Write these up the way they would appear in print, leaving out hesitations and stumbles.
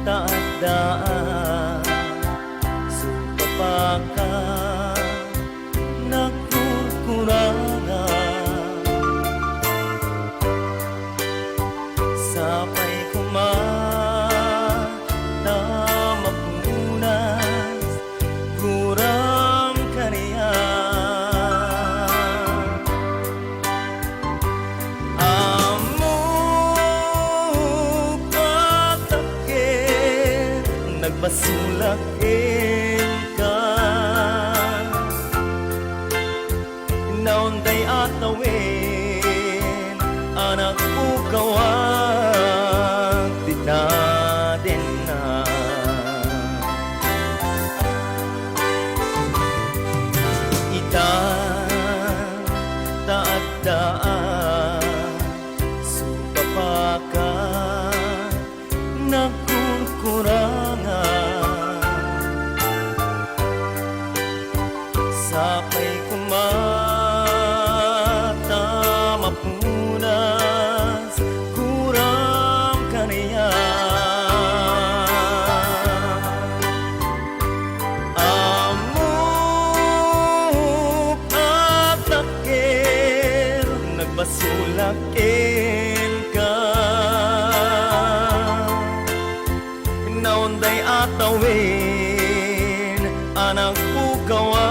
taadaan supapaka nagkukurangan sapay kumata mapunas kurang kaniya amo patakir nagbasulakin ka naunday atawin anak ukawag titadin na ita taadaan supapaka nagkukurangan sapay kumata mapunas kurang kaniya amo patakir nagbasulakin ka naunday atawin anak ukawag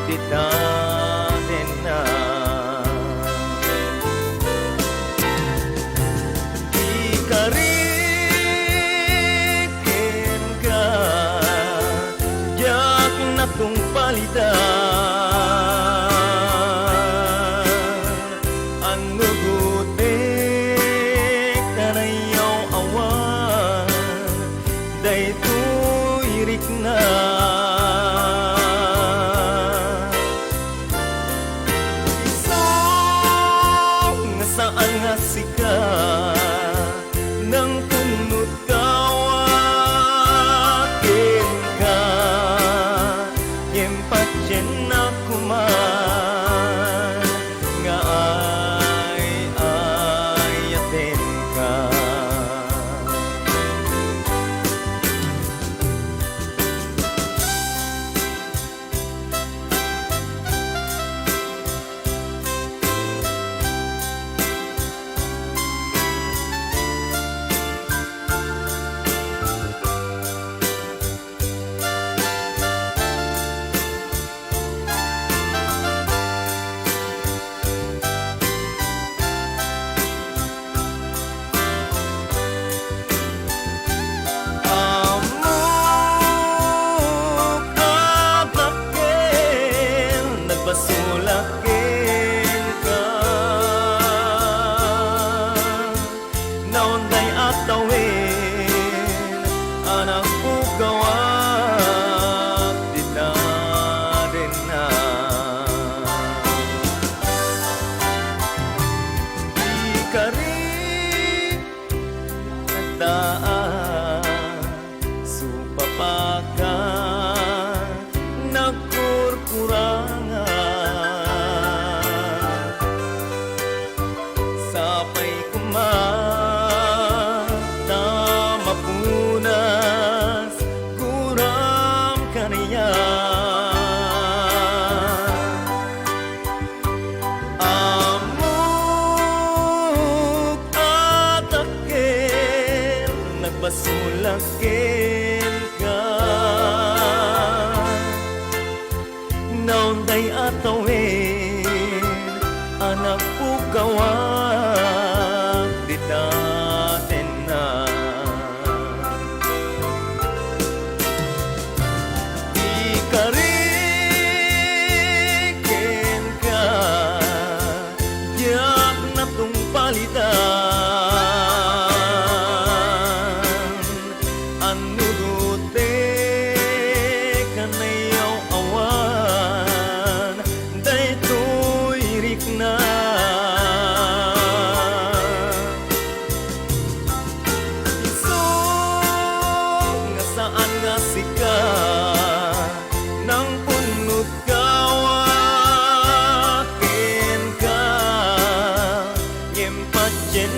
titadin na di ka rikin ka yak na tong palitan ang nugutik ka na yaw awan daytoy irik na saan nga sika nang punot kawakin ka yempatyen na kuman nga ayatin ka basulakin ka naunday atawin anak ukawag titadin na di ka rin nagdaan supapaka nagkurkurangan sapay kumata mapunas kurang kaniya amok atakir nagbasulakin ka naunday atawin anak ukawag titadin na di ka rikin ka yak na tong palitan ang nugutik ka na yaw awan daytoy irik na saan nga sika nang punot kawakin ka yempatyen